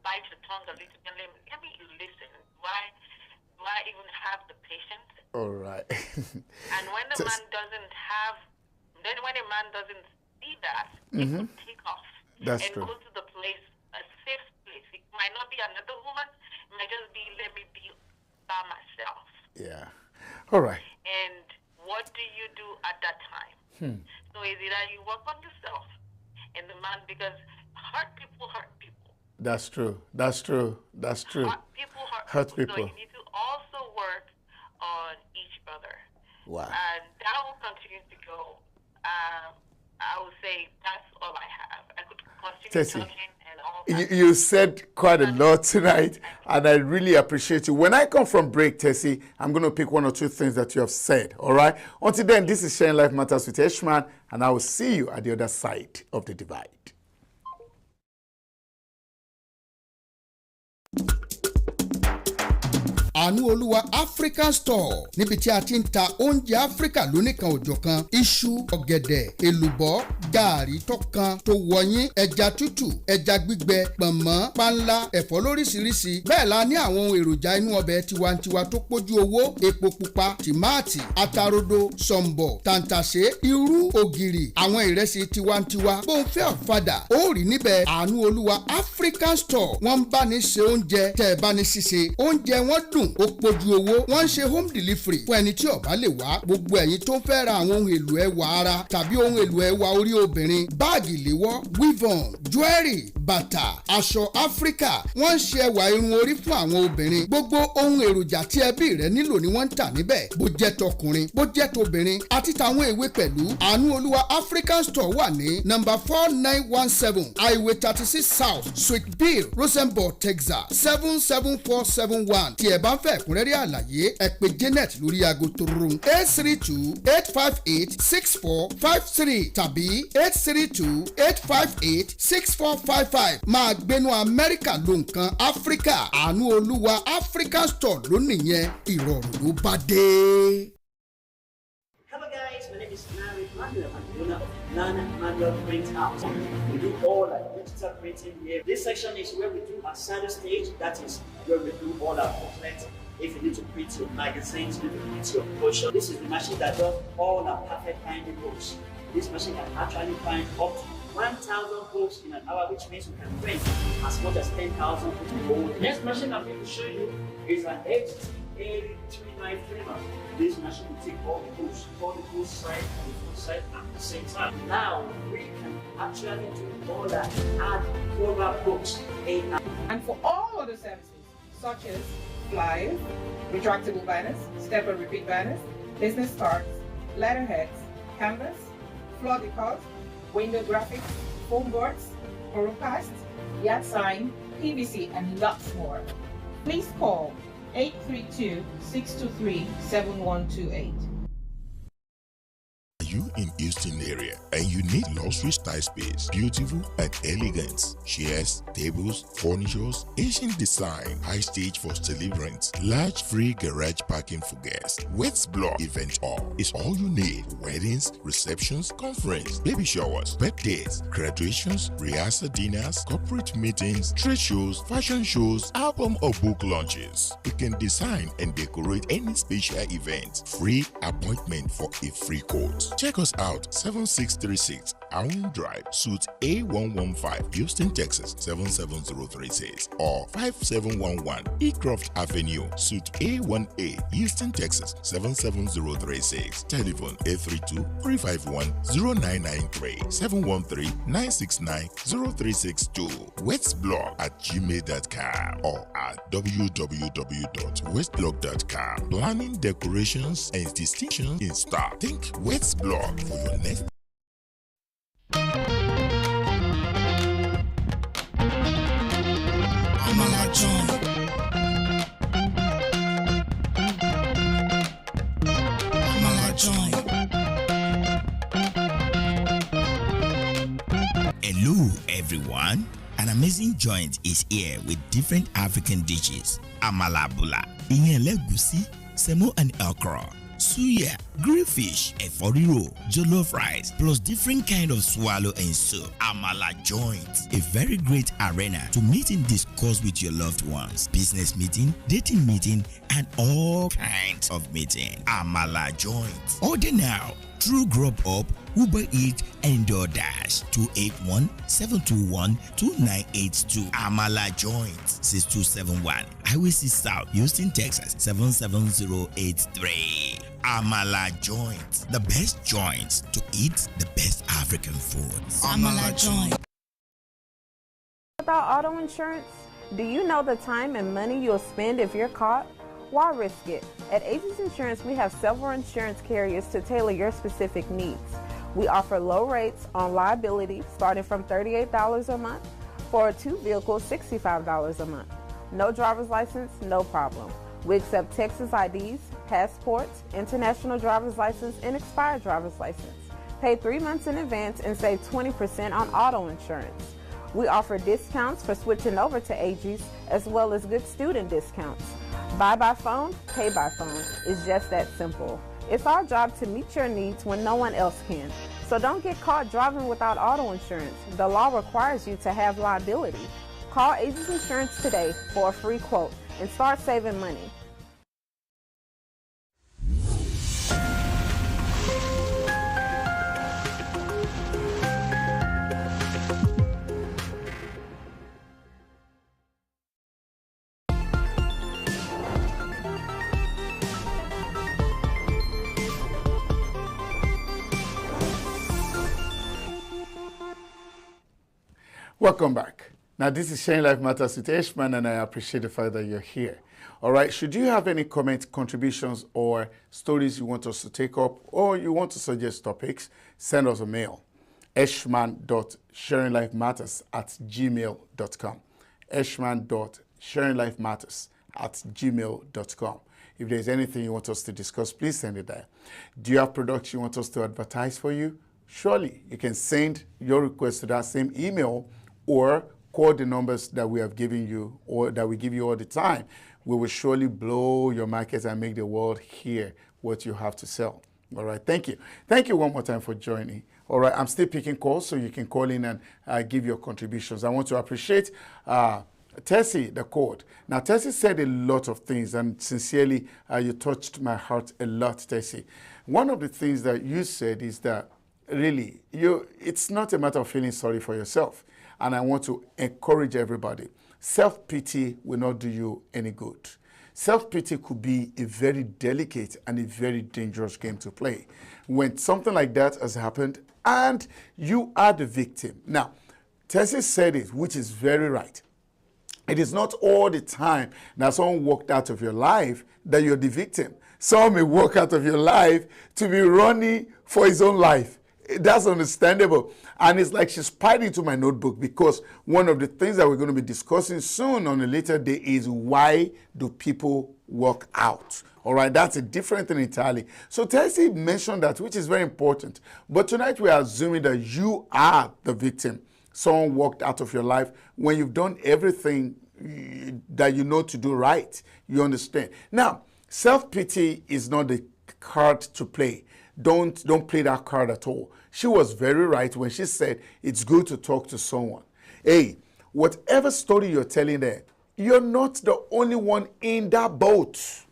bite your tongue a little bit? Let me listen. Why even have the patience? All right. And when the man doesn't have, then when a man doesn't see that, he could take off. That's and true. go to the place, a safe place. It might not be another woman. It might just be, let me be by myself. Yeah. All right. And what do you do at that time? So is it that you work on yourself and the man, because hurt people. That's true. That's true. That's true. Hurt people. Hurt people. So you need to also work on each other. Wow. And that will continue to go I would say that's all I have. I could continue Tessie, talking and all that. you said quite a lot tonight, and I really appreciate you. When I come from break, Tessie, I'm going to pick one or two things that you have said, all right? Until then, this is Sharing Life Matters with Eshman, and I will see you at the other side of the divide. Àánúolúwa African Store níbi tí a ti ń ta oúnjẹ Áfíríkà lóníkan òjọ̀kan iṣu ọ̀gẹ̀dẹ̀ èlùbọ́ gààrí tọ́kan tó wọ̀nyí ẹja tútù ẹja gbígbẹ pọ̀nmọ́ panla ẹ̀fọ́ lóríṣiríṣi bẹ́ẹ̀ la ní àwọn ohun èròjà inú ọbẹ̀ tiwantiwa tó pójú owó epo pupa tìmáàtì atarodo sọ̀m̀bọ̀ tàǹtàṣé irú ògìrì àwọn ìrẹsì tiwantiwa bó ń fẹ́ ọ̀fadà ó rí níbẹ̀ Àánúolúwa African Store wọ́n ń bá ní ṣe oúnjẹ tẹ́ ẹ bá ní ṣíṣe oúnjẹ wọn dùn ó pójú owó wọ́n ń ṣe home delivery fún ẹni tí ó bá lè wá gbogbo ẹ̀yin tó ń fẹ́ ra àwọn ohun èlò ẹwà ara tàbí ohun èlò ẹwà orí obìnrin báàgì ìléwọ́ weave-on jewelry bàtà aṣọ Áfíríkà wọ́n ń ṣe ẹwà irun orí fún àwọn obìnrin gbogbo ohun èròjà tí ẹbí rẹ nílò ni wọ́n ń tà níbẹ̀ bó jẹ́ tọkùnrin bó jẹ́ tobìnrin àti tàwọn èwe pẹ̀lú Àánúolúwa African Store wà ní number 4917 highway 36 south suite B Rosenborg Texas 77471 tí ẹ bá ń fẹ́ ẹ̀kúnrẹ́rẹ́ àlàyé ẹ pè Janet lórí aago torun 832-858-6453 tàbí 832-858-6455 máa gbénú Amẹ́ríkà ló nǹkan Áfíríkà Àánúolúwa African Store lónìí yẹn ìrọ̀rùn ló bá dé. Hello guys, my name is Manuel, I'm the owner of Manuel Print House. We do all our digital printing here. This section is where we do our center stage, that is where we do all our booklets. If you need to print your magazines, you need to print your brochure. This is the machine that does all our perfect binding books. This machine can actually bind up to 1,000 books in an hour, which means we can print as much as 10,000 books in a whole. The next machine I'm going to show you is an HTA39 printer. This machine will take all the books side and the full side at the same time. Now we can actually do all that and cover books and for all other services such as flyers, retractable banners, step and repeat banners, business cards, letterheads, canvas, floor decors, window graphics, foam boards, photocasts, yard sign, PVC, and lots more. Please call 832-623-7128. You in Houston area and you need luxury style space, beautiful and elegant chairs, tables, furnitures, Asian design, high stage for celebrants, large free garage parking for guests, Wets Block Event Hall is all you need. Weddings, receptions, conference, baby showers, birthdays, graduations, rehearsal dinners, corporate meetings, trade shows, fashion shows, album or book launches. You can design and decorate any special event. Free appointment for a free quote. Check us out, 7636 Allen Drive, Suite A115, Houston, Texas, 77036, or 5711 Ecroft Avenue, Suite A1A, Houston, Texas, 77036. Telephone 832-351-0993, 713-969-0362. westblog@gmail.com or at www.westblog.com. Planning, decorations, and distinctions in stock. Think Westblog for your next. Hello everyone, an amazing joint is here with different African dishes. Amala bula, iyan elegusi, semo and okra, suya, grilled fish, efo riro, jollof rice, plus different kind of swallow and soup. Amala joint, a very great arena to meet and discuss with your loved ones, business meeting, dating meeting, and all kinds of meeting. Amala joint. Order now through Grubhub, Uber Eats, and DoorDash. 281-721-2982. Amala joint 6271 Highway 6 South, Houston, Texas 77083. Amala joint, the best joints to eat the best African food. Amala joint. Without auto insurance, do you know the time and money you'll spend if you're caught? Why risk it? At Aces Insurance, we have several insurance carriers to tailor your specific needs. We offer low rates on liability starting from $38 a month. For 2 vehicles, $65 a month. No driver's license, no problem. We accept Texas IDs, passports, international driver's license, and expired driver's license. Pay 3 months in advance and save 20% on auto insurance. We offer discounts for switching over to AGs as well as good student discounts. Buy by phone, pay by phone. It's just that simple. It's our job to meet your needs when no one else can. So don't get caught driving without auto insurance. The law requires you to have liability. Call Aegis Insurance today for a free quote and start saving money. Welcome back. Now, this is Sharing Life Matters with Ashman, and I appreciate the fact that you're here. All right, should you have any comments, contributions, or stories you want us to take up, or you want to suggest topics, send us a mail. ashman.sharinglifematters@gmail.com. ashman.sharinglifematters@gmail.com. If there's anything you want us to discuss, please send it there. Do you have products you want us to advertise for you? Surely you can send your request to that same email or call the numbers that we have given you or that we give you all the time. We will surely blow your market and make the world hear what you have to sell. All right, thank you. Thank you one more time for joining. All right, I'm still picking calls, so you can call in and give your contributions. I want to appreciate Tessie, the code. Now, Tessie said a lot of things, and sincerely, you touched my heart a lot, Tessie. One of the things that you said is that really, it's not a matter of feeling sorry for yourself. And I want to encourage everybody. Self-pity will not do you any good. Self-pity could be a very delicate and a very dangerous game to play. When something like that has happened and you are the victim. Now, Tessie said it, which is very right. It is not all the time that someone walked out of your life that you're the victim. Someone may walk out of your life to be running for his own life. That's understandable. And it's like she's pied into my notebook, because one of the things that we're going to be discussing soon on a later day is why do people walk out? All right, that's a different thing entirely. So Tessie mentioned that, which is very important. But tonight we are assuming that you are the victim. Someone walked out of your life when you've done everything that you know to do right. You understand? Now, self-pity is not the card to play. Don't play that card at all. She was very right when she said it's good to talk to someone. Hey, whatever story you're telling there, you're not the only one in that boat.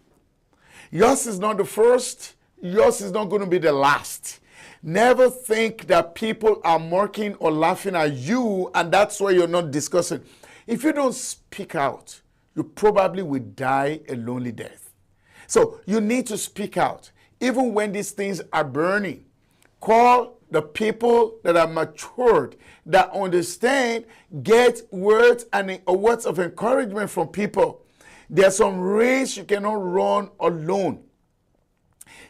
Yours is not the first. Yours is not going to be the last. Never think that people are mocking or laughing at you, and that's why you're not discussing. If you don't speak out, you probably will die a lonely death. So you need to speak out. Even when these things are burning, call the people that are matured, that understand, get words and words of encouragement from people. There's some race you cannot run alone.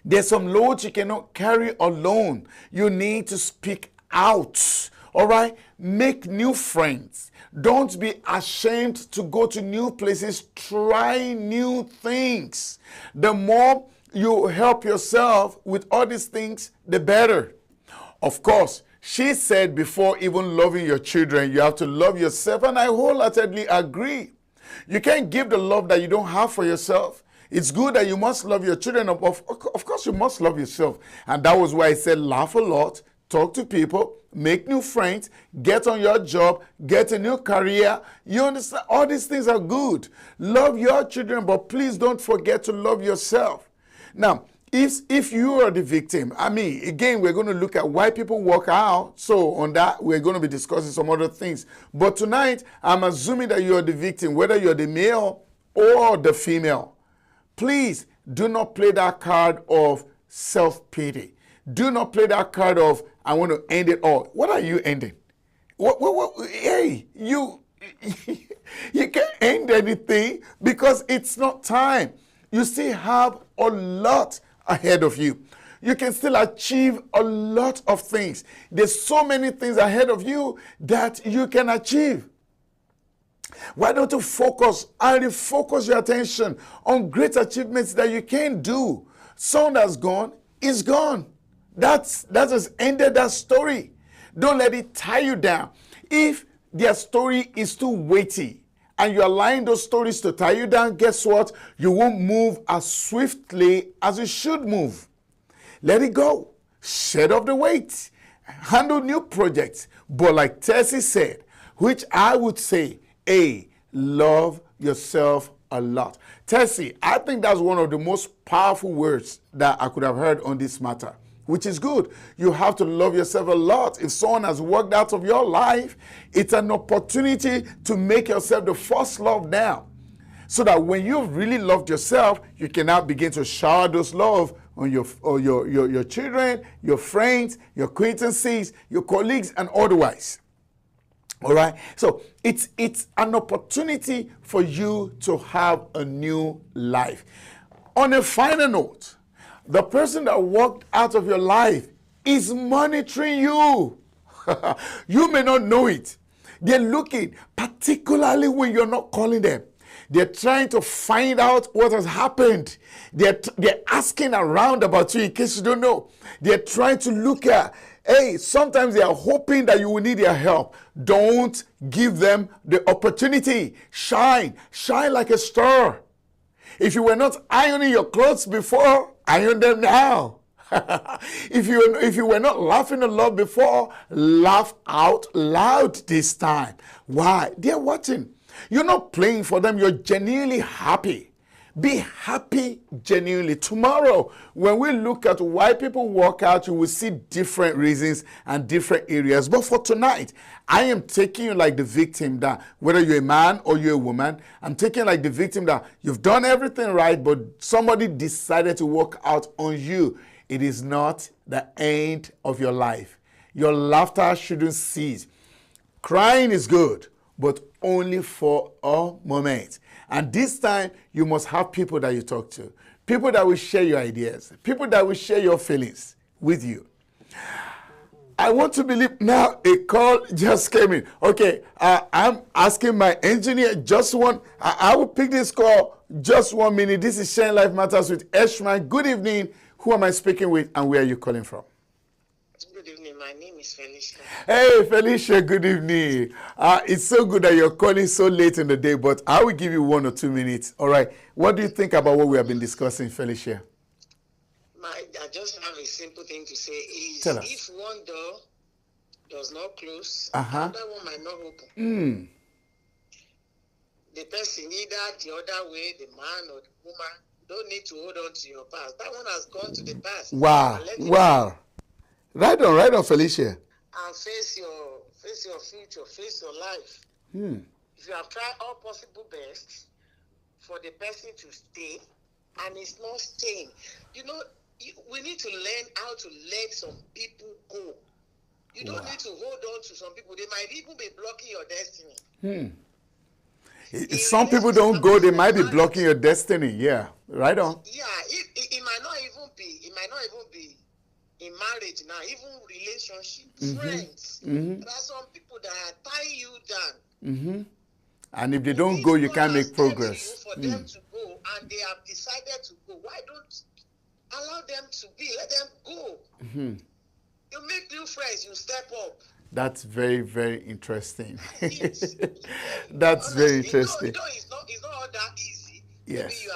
There's some loads you cannot carry alone. You need to speak out. All right? Make new friends. Don't be ashamed to go to new places. Try new things. The more you help yourself with all these things, the better. Of course, she said before even loving your children, you have to love yourself, and I wholeheartedly agree. You can't give the love that you don't have for yourself. It's good that you must love your children. Of course, you must love yourself. And that was why I said laugh a lot, talk to people, make new friends, get on your job, get a new career. You understand? All these things are good. Love your children, but please don't forget to love yourself. Now, if you are the victim, I mean, again, we're going to look at why people walk out. So on that, we're going to be discussing some other things. But tonight, I'm assuming that you're the victim, whether you're the male or the female. Please do not play that card of self-pity. Do not play that card of, I want to end it all. What are you ending? Hey, you can't end anything because it's not time. You still have a lot ahead of you. You can still achieve a lot of things. There's so many things ahead of you that you can achieve. Why don't you focus and refocus your attention on great achievements that you can do? Someone that's gone is gone. That has ended that story. Don't let it tie you down. If their story is too weighty and you're allowing those stories to tie you down, guess what? You won't move as swiftly as you should move. Let it go. Shed off the weight. Handle new projects. But like Tessie said, which I would say, love yourself a lot. Tessie, I think that's one of the most powerful words that I could have heard on this matter, which is good. You have to love yourself a lot. If someone has walked out of your life, it's an opportunity to make yourself the first love now. So that when you've really loved yourself, you can now begin to shower those love on your children, your friends, your acquaintances, your colleagues, and otherwise. All right? So it's an opportunity for you to have a new life. On a final note, the person that walked out of your life is monitoring you. You may not know it. They're looking, particularly when you're not calling them. They're trying to find out what has happened. They're asking around about you in case you don't know. They're trying to look at, sometimes they are hoping that you will need their help. Don't give them the opportunity. Shine like a star. If you were not ironing your clothes before, iron them now. If you were not laughing a lot before, laugh out loud this time. Why? They're watching. You're not playing for them. You're genuinely happy. Be happy genuinely. Tomorrow, when we look at why people walk out, you will see different reasons and different areas. But for tonight, I am taking you like the victim that, whether you're a man or you're a woman, I'm taking like the victim that you've done everything right, but somebody decided to walk out on you. It is not the end of your life. Your laughter shouldn't cease. Crying is good, but only for a moment. And this time, you must have people that you talk to. People that will share your ideas. People that will share your feelings with you. I want to believe now a call just came in. Okay, I'm asking my engineer just one. I will pick this call just 1 minute. This is Sharing Life Matters with Eshman. Good evening. Who am I speaking with and where are you calling from? Good evening. My name is Felicia. Hey, Felicia, good evening. It's so good that you're calling so late in the day, but I will give you 1 or 2 minutes. All right. What do you think about what we have been discussing, Felicia? I just have a simple thing to say is Tell us. If one door does not close, Uh-huh. the other one might not open. Mm. The person, either the other way, the man or the woman, don't need to hold on to your past. That one has gone to the past. Wow. And let it Wow. Right on, Felicia. and face your future, face your life. If you have tried all possible best for the person to stay, and it's not staying, we need to learn how to let some people go. You don't need to hold on to some people. They might even be blocking your destiny. Some people don't go, they might be blocking your destiny. Yeah, right on. Yeah, it might not even be in marriage now, even relationship, friends. There are some people that are tying you down. And if they don't go, you can't make progress. For them to go, and they have decided to go, why don't allow them to be? Let them go. You make new friends, you step up. That's very, very interesting. Yes. That's Honestly, very interesting. It's not all that easy. Yes. Maybe you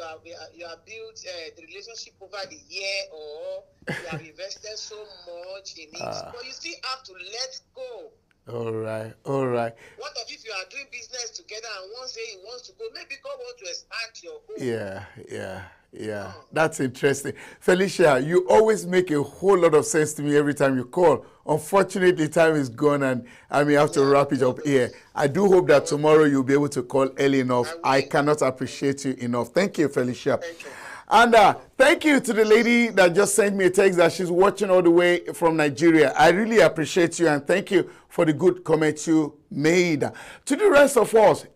have built the relationship over the year, or you have invested so much in it, but you still have to let go. All right. What if you are doing business together and one say he wants to go? Maybe God wants to expand your home. Yeah. That's interesting. Felicia, you always make a whole lot of sense to me every time you call. Unfortunately, time is gone and I may have to wrap it up here. I do hope that tomorrow you'll be able to call early enough. I cannot appreciate you enough. Thank you, Felicia. Thank you. And thank you to the lady that just sent me a text that she's watching all the way from Nigeria. I really appreciate you and thank you for the good comments you made. To the rest of us,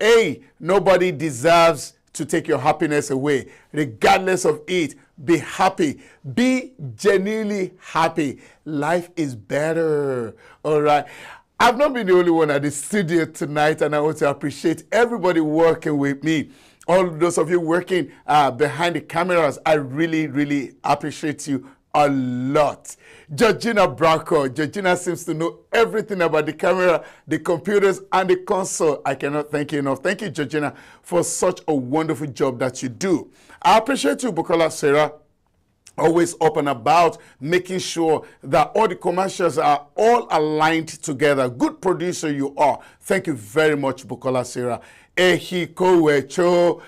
nobody deserves to take your happiness away. Regardless of it, be happy. Be genuinely happy. Life is better. All right. I've not been the only one at the studio tonight, and I want to appreciate everybody working with me. All those of you working behind the cameras, I really, really appreciate you a lot. Georgina Branco. Georgina seems to know everything about the camera, the computers, and the console. I cannot thank you enough. Thank you, Georgina, for such a wonderful job that you do. I appreciate you, Bukola Sarah, always up and about, making sure that all the commercials are all aligned together. Good producer you are. Thank you very much, Bukola Sarah. Ehikowecho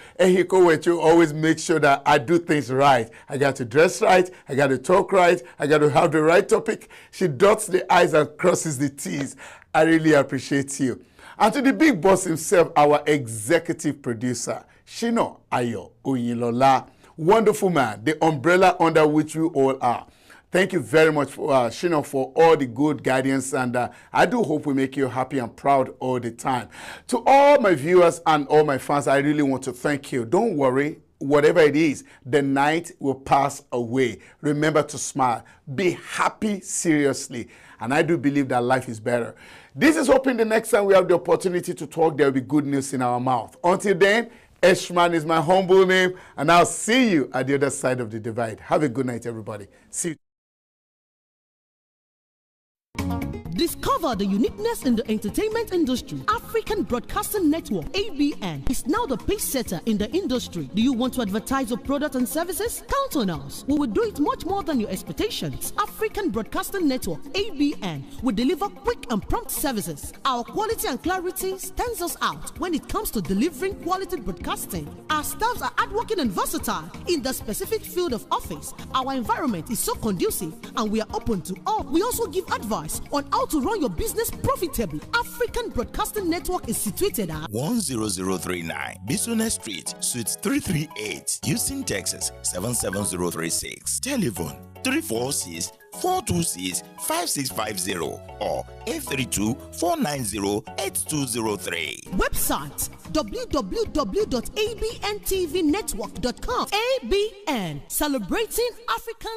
always make sure that I do things right. I got to dress right. I got to talk right. I got to have the right topic. She dots the I's and crosses the T's. I really appreciate you. And to the big boss himself, our executive producer, SHINA OYINLOLA. Wonderful man, the umbrella under which we all are. Thank you very much, SHINA, for all the good guidance, and I do hope we make you happy and proud all the time. To all my viewers and all my fans, I really want to thank you. Don't worry, whatever it is, the night will pass away. Remember to smile. Be happy seriously, and I do believe that life is better. This is hoping the next time we have the opportunity to talk, there will be good news in our mouth. Until then, Eshman is my humble name, and I'll see you at the other side of the divide. Have a good night, everybody. See you. Discover the uniqueness in the entertainment industry. African Broadcasting Network, ABN, is now the pace setter in the industry. Do you want to advertise your product and services? Count on us. We will do it much more than your expectations. African Broadcasting Network, ABN, will deliver quick and prompt services. Our quality and clarity stands us out when it comes to delivering quality broadcasting. Our staffs are hardworking and versatile in the specific field of office. Our environment is so conducive, and we are open to all. We also give advice on how to run your business profitably. African Broadcasting Network is situated at 10039 Business Street, Suite 338, Houston, Texas 77036. Telephone 346-426-5650 or 832-490-8203. Website www.abntvnetwork.com. ABN, celebrating African